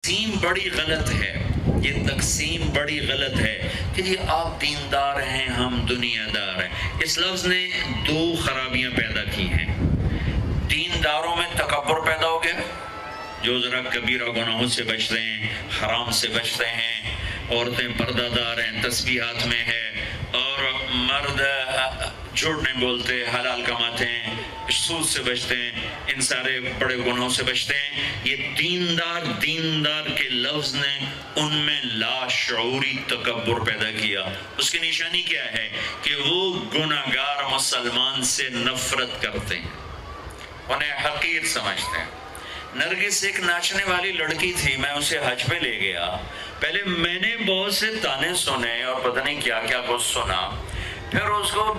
تقسیم بڑی غلط ہے، یہ تقسیم بڑی غلط ہے کہ جی آپ دیندار ہیں ہم دنیا دار ہیں۔ اس لفظ نے دو خرابیاں پیدا کی ہیں۔ دینداروں میں تکبر پیدا ہو گیا، جو ذرا کبیرہ گناہوں سے بچتے ہیں، حرام سے بچتے ہیں، عورتیں پردہ دار ہیں، تسبیح ہاتھ میں ہے، اور مرد جھوٹ نہیں بولتے، حلال کماتے ہیں، سود سے بچتے ہیں، ان سارے بڑے گناہوں سے بچتے ہیں۔ یہ دیندار کے لفظ نے ان میں لاشعوری تکبر پیدا کیا۔ اس کی نشانی کیا ہے کہ وہ گناہگار مسلمان سے نفرت کرتے ہیں، انہیں حقیر سمجھتے ہیں۔ نرگس ایک ناچنے والی لڑکی تھی، میں اسے حج پہ لے گیا، پہلے میں نے بہت سے تانے سنے اور پتہ نہیں کیا کیا کچھ سنا، پھر اس کو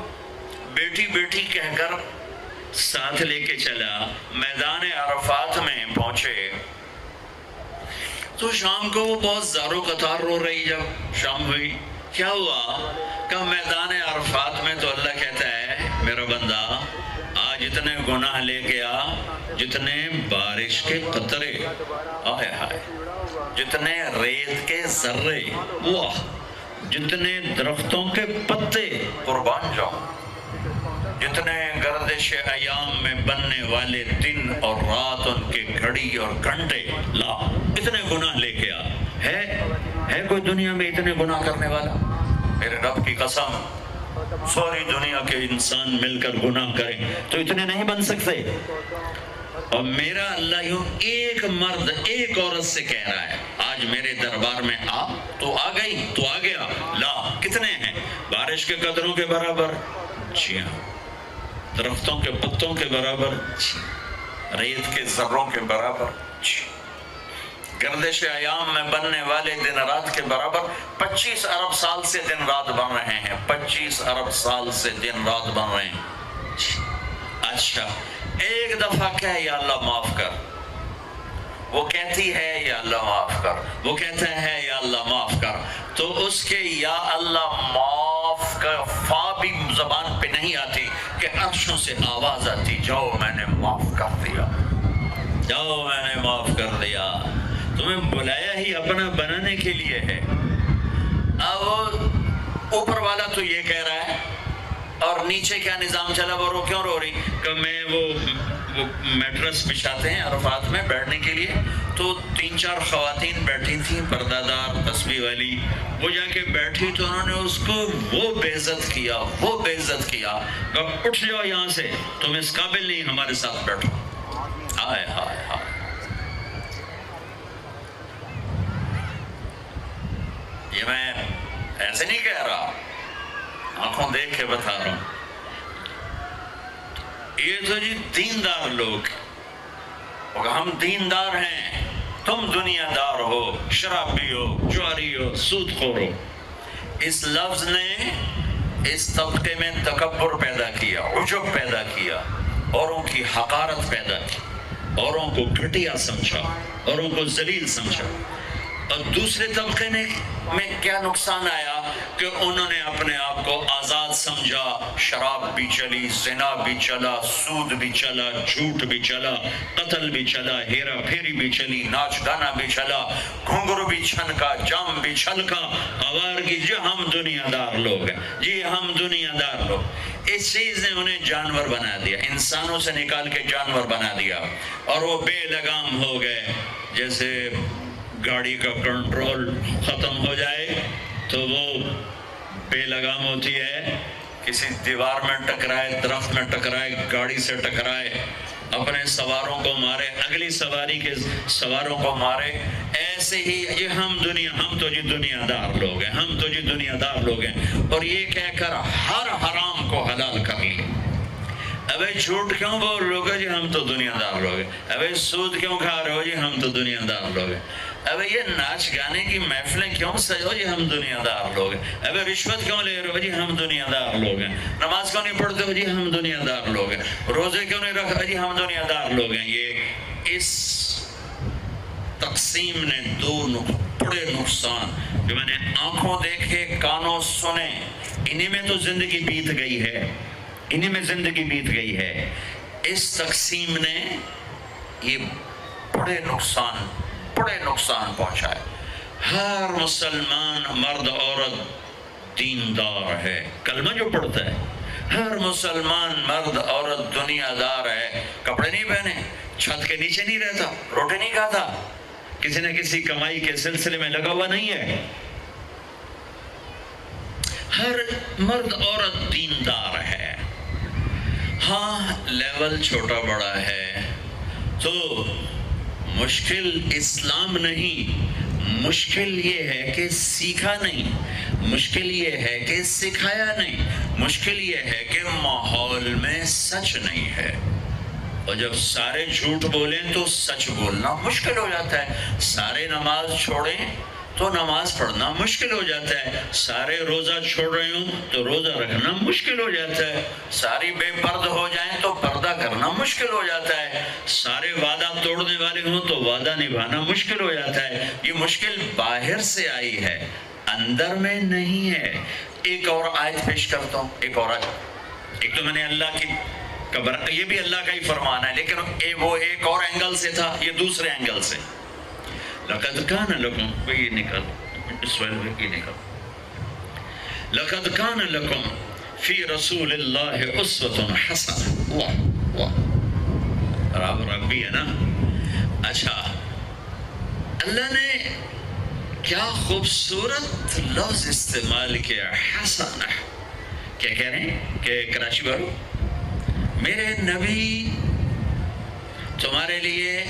بیٹی بیٹی کہہ کر ساتھ لے کے چلا، میدان عرفات میں پہنچے تو شام کو وہ بہت زارو قطار رو رہی۔ جب شام ہوئی کیا ہوا؟ کہ میدان عرفات میں تو اللہ کہتا ہے میرا بندہ آج اتنے گناہ لے گیا جتنے بارش کے قطرے، آہے ہائے، جتنے ریت کے ذرے، واہ، جتنے درختوں کے پتے، قربان جاؤں، جتنے گردش ایام میں بننے والے دن اور رات، ان کے گھڑی اور گھنٹے، لا اتنے گناہ لے گیا۔ ہے کوئی دنیا میں اتنے گناہ کرنے والا؟ میرے رب کی قسم، ساری دنیا کے انسان مل کر گناہ کریں تو اتنے نہیں بن سکتے۔ اور میرا اللہ یوں ایک مرد ایک عورت سے کہہ رہا ہے آج میرے دربار میں آ، تو آ گئی، تو آ گیا، لا کتنے ہیں؟ بارش کے قطروں کے برابر، جی ہاں، درختوں کے پتوں کے برابر، جی، ریت کے ذروں کے برابر، جی، گردش ایام میں بننے والے دن رات کے برابر۔ 25 ارب سال سے دن رات بن رہے ہیں، 25 ارب سال سے دن رات بن رہے ہیں، جی۔ اچھا، ایک دفعہ کہے یا اللہ معاف کر، وہ کہتی ہے یا اللہ معاف کر، وہ کہتا ہے یا اللہ معاف کر، تو اس کے یا اللہ معاف کا فا بھی زبان پہ نہیں آتی کہ عرشوں سے آواز آتی، جاؤ میں نے معاف کر دیا، جاؤ میں نے معاف کر دیا۔ تمہیں بلایا ہی اپنا بنانے کے لیے ہے۔ اب اوپر والا تو یہ کہہ رہا ہے اور نیچے کیا نظام چلا، وہ کیوں رو رہی؟ کہ میں وہ میٹرس بچھاتے ہیں عرفات میں بیٹھنے کے لیے، تو 3-4 خواتین بیٹھی تھیں پردہ دار تسبیح والی، وہ جا کے بیٹھی تو انہوں نے اس کو وہ بے عزت کیا، وہ بے عزت کیا کہ اٹھ جاؤ یہاں سے، تم اس قابل نہیں ہمارے ساتھ بیٹھو۔ ہائے ہائے ہائے، یہ میں ایسے نہیں کہہ رہا، آنکھوں دیکھ کے بتا رہا ہوں۔ یہ تو جی دیندار لوگ، ہم دیندار ہیں، تم دنیا دار ہو، شرابی ہو، جواری ہو، سود خور ہو۔ اس لفظ نے اس طبقے میں تکبر پیدا کیا، عجب پیدا کیا، اوروں کی حقارت پیدا کی، اوروں کو گھٹیا سمجھا، اوروں کو ذلیل سمجھا۔ اور دوسرے طبقے میں کیا نقصان آیا کہ انہوں نے اپنے آپ کو آزاد سمجھا، شراب بھی چلی، زنا بھی چلا، سود بھی چلا، جھوٹ بھی چلا، قتل بھی چلا، ہیرا پھیری بھی چلی، ناچ گانا بھی چلا، گھنگرو بھی چھنکا، جام بھی چھلکا، آوارگی، جی ہم دنیا دار لوگ ہیں، جی ہم دنیا دار لوگ۔ اس چیز نے انہیں جانور بنا دیا، انسانوں سے نکال کے جانور بنا دیا، اور وہ بے لگام ہو گئے۔ جیسے گاڑی کا کنٹرول ختم ہو جائے تو وہ بے لگام ہوتی ہے، کسی دیوار میں ٹکرائے، درخت میں ٹکرائے، گاڑی سے ٹکرائے، اپنے سواروں کو مارے، اگلی سواری کے سواروں کو مارے۔ ایسے ہی یہ ہم تو جی دنیا دار لوگ ہیں، ہم تو جی دنیا دار لوگ ہیں، اور یہ کہہ کر ہر حرام کو حلال کر لیا۔ ابے جھوٹ کیوں بول رہے ہو جی ہم تو دنیا دار لوگ ہیں؟ ابے سود کیوں کھا رہے ہو جی ہم تو دنیا دار لوگ ہیں؟ ابے یہ ناچ گانے کی محفلیں کیوں سجو جی ہم دنیا دار لوگ ہیں؟ ابے رشوت کیوں لے رہے ہو جی ہم دنیا دار لوگ ہیں؟ نماز کیوں نہیں پڑھتے ہو جی ہم دنیا دار لوگ ہیں؟ روزے کیوں نہیں رکھا جی ہم دنیا دار لوگ ہیں؟ یہ اس تقسیم نے دو بڑے نقصان جو میں نے آنکھوں دیکھے، کانوں سنے، انہی میں تو زندگی بیت گئی ہے، انہی میں زندگی بیت گئی ہے۔ اس تقسیم نے یہ بڑے نقصان بڑے نقصان پہنچائے. ہر مسلمان مرد عورت دیندار ہے، کلمہ جو پڑھتا ہے. ہر مسلمان مرد عورت دنیا دار ہے، کپڑے نہیں پہنے، چھت کے نیچے نہیں رہتا، روٹی نہیں کھاتا، کسی نہ کسی کمائی کے سلسلے میں لگا ہوا نہیں ہے. ہر مرد عورت دیندار ہے. ہاں لیول چھوٹا بڑا ہے تو مشکل اسلام نہیں، مشکل یہ ہے کہ سیکھا نہیں، مشکل یہ ہے کہ سکھایا نہیں، مشکل یہ ہے کہ ماحول میں سچ نہیں ہے. اور جب سارے جھوٹ بولیں تو سچ بولنا مشکل ہو جاتا ہے. سارے نماز چھوڑیں تو نماز پڑھنا مشکل ہو جاتا ہے. سارے روزہ چھوڑ رہے ہوں تو روزہ رکھنا مشکل ہو جاتا ہے. ساری بے پرد ہو جائیں تو پردہ کرنا مشکل ہو جاتا ہے. سارے وعدہ توڑنے والے ہوں تو وعدہ نبھانا مشکل ہو جاتا ہے. یہ مشکل باہر سے آئی ہے، اندر میں نہیں ہے. ایک اور آیت پیش کرتا ہوں، ایک اور آیت. ایک تو میں نے اللہ کی یہ بھی اللہ کا ہی فرمان ہے، لیکن وہ ایک اور اینگل سے تھا، یہ دوسرے اینگل سے. لقد کان لکم، یہ نکل اس وقت یہ نکل، لقد کان لکم فی رسول اللہ اسوۃ حسنہ. واہ واہ، رب بھی ہے نا. اچھا، اللہ نے کیا خوبصورت لفظ استعمال کیا، حسنہ. کیا کہہ رہے ہیں کہ کراچی والوں، میرے نبی تمہارے لیے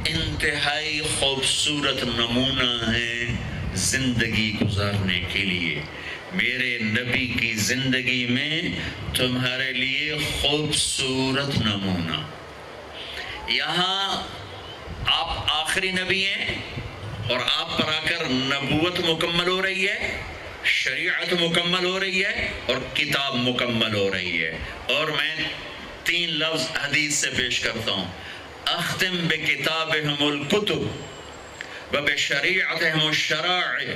انتہائی خوبصورت نمونہ ہے زندگی گزارنے کے لیے. میرے نبی کی زندگی میں تمہارے لیے خوبصورت نمونہ. یہاں آپ آخری نبی ہیں اور آپ پر آ کر نبوت مکمل ہو رہی ہے، شریعت مکمل ہو رہی ہے اور کتاب مکمل ہو رہی ہے. اور میں 3 لفظ حدیث سے پیش کرتا ہوں. اختم بکتابہم الکتب وبشریعتہم الشرائع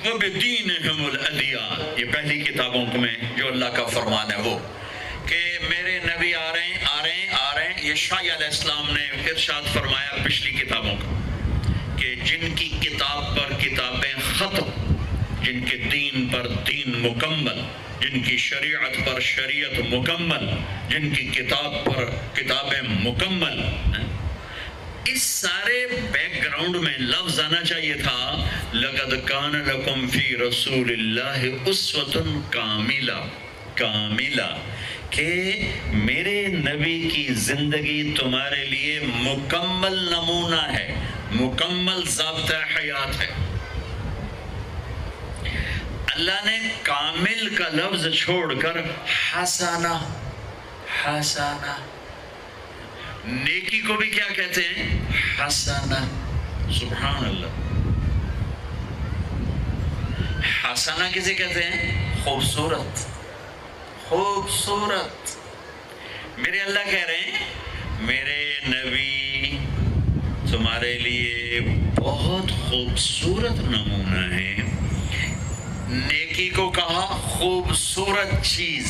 وبدینہم الادیان. یہ پہلی کتابوں میں جو اللہ کا فرمان ہے وہ کہ میرے نبی آ رہے ہیں. یہ شاہ علیہ السلام نے ارشاد فرمایا پچھلی کتابوں کا کہ جن کی کتاب پر کتابیں ختم، جن کے دین پر دین مکمل، جن کی شریعت پر شریعت مکمل، جن کی کتاب پر کتابیں مکمل. اس سارے بیک گراؤنڈ میں لفظ آنا چاہیے تھا لقد کان لکم فی رسول اللہ اسوۃ کاملہ، کہ میرے نبی کی زندگی تمہارے لیے مکمل نمونہ ہے، مکمل ضابطہ حیات ہے. اللہ نے کامل کا لفظ چھوڑ کر حسنہ، نیکی کو بھی کیا کہتے ہیں، حسنہ. سبحان اللہ. حسنہ کسے کہتے ہیں، خوبصورت. میرے اللہ کہہ رہے ہیں میرے نبی تمہارے لیے بہت خوبصورت نمونہ ہے. نیکی کو کہا خوبصورت چیز،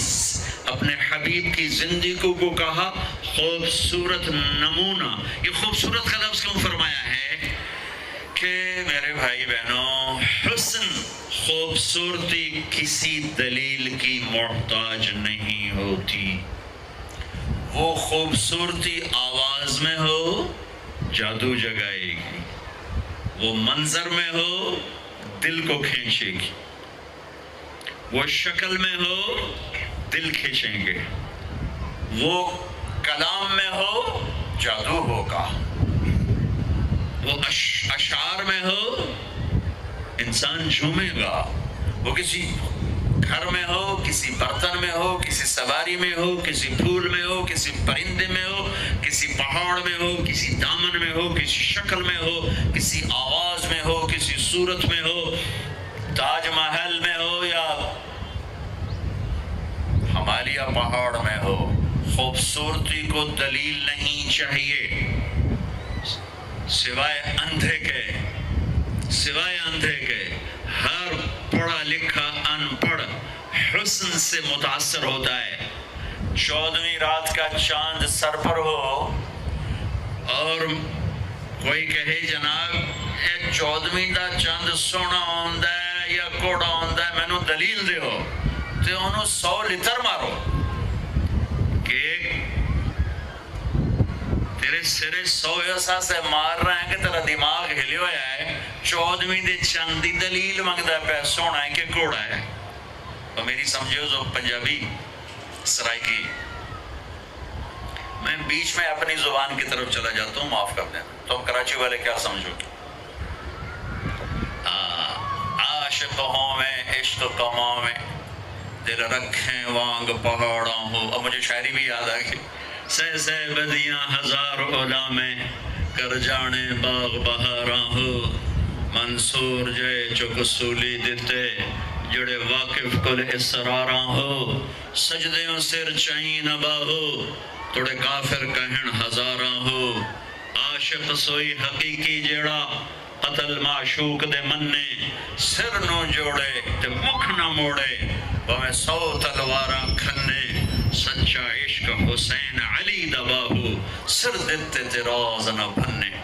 اپنے حبیب کی زندگی کو کہا خوبصورت نمونہ. یہ خوبصورت کا لفظ کیوں فرمایا ہے کہ میرے بھائی بہنوں، حسن، خوبصورتی کسی دلیل کی محتاج نہیں ہوتی. وہ خوبصورتی آواز میں ہو جادو جگائے گی، وہ منظر میں ہو دل کو کھینچے گی، وہ شکل میں ہو دل کھینچیں گے، وہ کلام میں ہو جادو ہوگا، وہ اشعار میں ہو انسان جھومے گا، وہ کسی گھر میں ہو، کسی برتن میں ہو، کسی سواری میں ہو، کسی پھول میں ہو، کسی پرندے میں ہو، کسی پہاڑ میں ہو، کسی دامن میں ہو، کسی شکل میں ہو، کسی آواز میں ہو، کسی صورت میں ہو، تاج محل میں ہو یا ہمالیہ پہاڑ میں ہو. خوبصورتی کو دلیل نہیں چاہیے سوائے اندھے کے. ہر پڑھا لکھا ان پڑھ حسن سے متاثر ہوتا ہے. 14ویں رات کا چاند سر پر ہو اور کوئی کہے جناب اے 14ویں دا چند سونا ہوندا ہے یا کوڑا ہوندا ہے مینوں دلیل دیو تے انہوں 100 لتر مارو کہ تیرے سرے 100 ایسا سے مار رہے ہیں کہ تیرا دماغ ہلے ہویا ہے 14ویں دے چند دی دلیل مانگدا پہ سونا ہے کہ کوڑا ہے. تو میری سمجھو جو پنجابی سرائکی میں بیچ میں اپنی زبان کی طرف چلا جاتا ہوں معاف کر دیں تم کراچی والے کیا سمجھو عاشق ہوں میں عشق کماں میں دل رکھیں وانگ پہاڑاں ہو. اب مجھے شاعری بھی یاد آ گئی سہ بدیاں ہزار اولا میں کر جانے باغ بہاراں ہو منصور جے چک سولی دیتے جڑے واقف کل اسراراں ہو سجدیوں سر چاہیں نہ باہو توڑے کافر کہن ہزاراں ہو. عاشق سوئی حقیقی جڑا قتل معشوق دے مننے سر نو جوڑے تے مکھ نہ موڑے بھویں 100 تلواراں کھنے سچا عشق حسین علی دا باہو سر دیتے تے راز نہ بھنے.